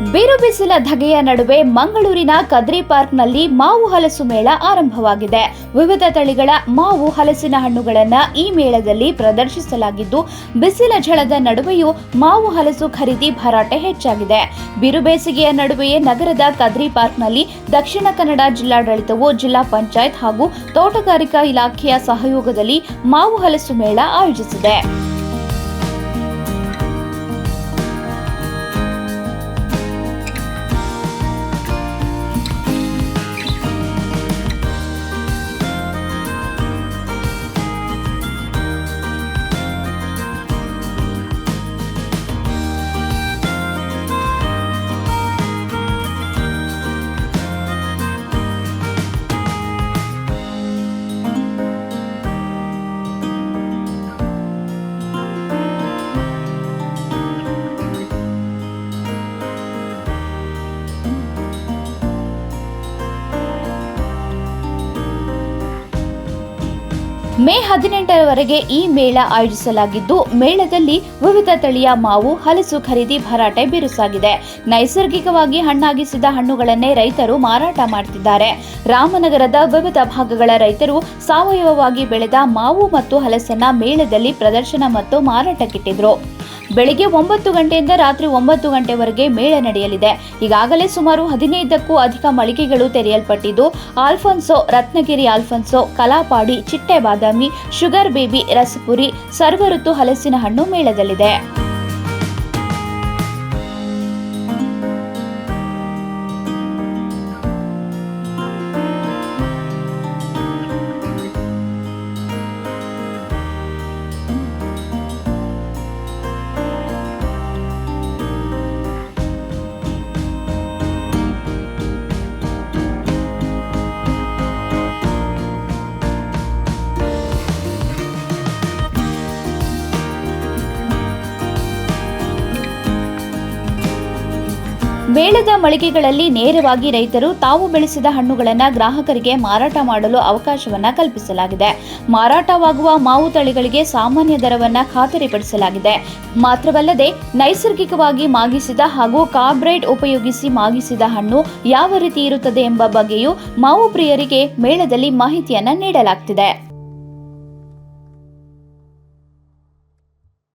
ಬಿರು ಬಿಸಿಲ ಧಗೆಯ ನಡುವೆ ಮಂಗಳೂರಿನ ಕದ್ರಿ ಪಾರ್ಕ್ನಲ್ಲಿ ಮಾವು ಹಲಸು ಮೇಳ ಆರಂಭವಾಗಿದೆ. ವಿವಿಧ ತಳಿಗಳ ಮಾವು ಹಲಸಿನ ಹಣ್ಣುಗಳನ್ನು ಈ ಮೇಳದಲ್ಲಿ ಪ್ರದರ್ಶಿಸಲಾಗಿದ್ದು, ಬಿಸಿಲ ಝಳದ ನಡುವೆಯೂ ಮಾವು ಹಲಸು ಖರೀದಿ ಭರಾಟೆ ಹೆಚ್ಚಾಗಿದೆ. ಬಿರು ಬೇಸಿಗೆಯ ನಡುವೆಯೇ ನಗರದ ಕದ್ರಿ ಪಾರ್ಕ್ನಲ್ಲಿ ದಕ್ಷಿಣ ಕನ್ನಡ ಜಿಲ್ಲಾಡಳಿತವು ಜಿಲ್ಲಾ ಪಂಚಾಯತ್ ಹಾಗೂ ತೋಟಗಾರಿಕಾ ಇಲಾಖೆಯ ಸಹಯೋಗದಲ್ಲಿ ಮಾವು ಹಲಸು ಮೇಳ ಆಯೋಜಿಸಿದೆ. ಮೇ 18ರವರೆಗೆ ಈ ಮೇಳ ಆಯೋಜಿಸಲಾಗಿದ್ದು, ಮೇಳದಲ್ಲಿ ವಿವಿಧ ತಳಿಯ ಮಾವು ಹಲಸು ಖರೀದಿ ಭರಾಟೆ ಬಿರುಸಾಗಿದೆ. ನೈಸರ್ಗಿಕವಾಗಿ ಹಣ್ಣಾಗಿಸಿದ ಹಣ್ಣುಗಳನ್ನೇ ರೈತರು ಮಾರಾಟ ಮಾಡುತ್ತಿದ್ದಾರೆ. ರಾಮನಗರದ ವಿವಿಧ ಭಾಗಗಳ ರೈತರು ಸಾವಯವವಾಗಿ ಬೆಳೆದ ಮಾವು ಮತ್ತು ಹಲಸನ್ನ ಮೇಳದಲ್ಲಿ ಪ್ರದರ್ಶನ ಮತ್ತು ಮಾರಾಟಕ್ಕಿಟ್ಟಿದ್ರು. ಬೆಳಿಗ್ಗೆ 9 ಗಂಟೆಯಿಂದ ರಾತ್ರಿ 9 ಗಂಟೆವರೆಗೆ ಮೇಳ ನಡೆಯಲಿದೆ. ಈಗಾಗಲೇ ಸುಮಾರು 15ಕ್ಕೂ ಅಧಿಕ ಮಳಿಗೆಗಳು ತೆರೆಯಲ್ಪಟ್ಟಿದ್ದು, ಆಲ್ಫನ್ಸೋ, ರತ್ನಗಿರಿ ಆಲ್ಫನ್ಸೋ, ಕಲಾಪಾಡಿ, ಚಿಟ್ಟೆ ಬಾದಾಮಿ, ಶುಗರ್ ಬೇಬಿ, ರಸಪುರಿ, ಸರ್ವಋತು ಹಲಸಿನ ಹಣ್ಣು ಮೇಳದಲ್ಲಿದೆ. ಮೇಳದ ಮಳಿಗೆಗಳಲ್ಲಿ ನೇರವಾಗಿ ರೈತರು ತಾವು ಬೆಳೆಸಿದ ಹಣ್ಣುಗಳನ್ನು ಗ್ರಾಹಕರಿಗೆ ಮಾರಾಟ ಮಾಡಲು ಅವಕಾಶವನ್ನ ಕಲ್ಪಿಸಲಾಗಿದೆ. ಮಾರಾಟವಾಗುವ ಮಾವು ತಳಿಗಳಿಗೆ ಸಾಮಾನ್ಯ ದರವನ್ನ ಖಾತರಿಪಡಿಸಲಾಗಿದೆ. ಮಾತ್ರವಲ್ಲದೆ ನೈಸರ್ಗಿಕವಾಗಿ ಮಾಗಿಸಿದ ಹಾಗೂ ಕಾರ್ಬೈಡ್ ಉಪಯೋಗಿಸಿ ಮಾಗಿಸಿದ ಹಣ್ಣು ಯಾವ ರೀತಿ ಇರುತ್ತದೆ ಎಂಬ ಬಗ್ಗೆಯೂ ಮಾವು ಪ್ರಿಯರಿಗೆ ಮೇಳದಲ್ಲಿ ಮಾಹಿತಿಯನ್ನ ನೀಡಲಾಗುತ್ತಿದೆ.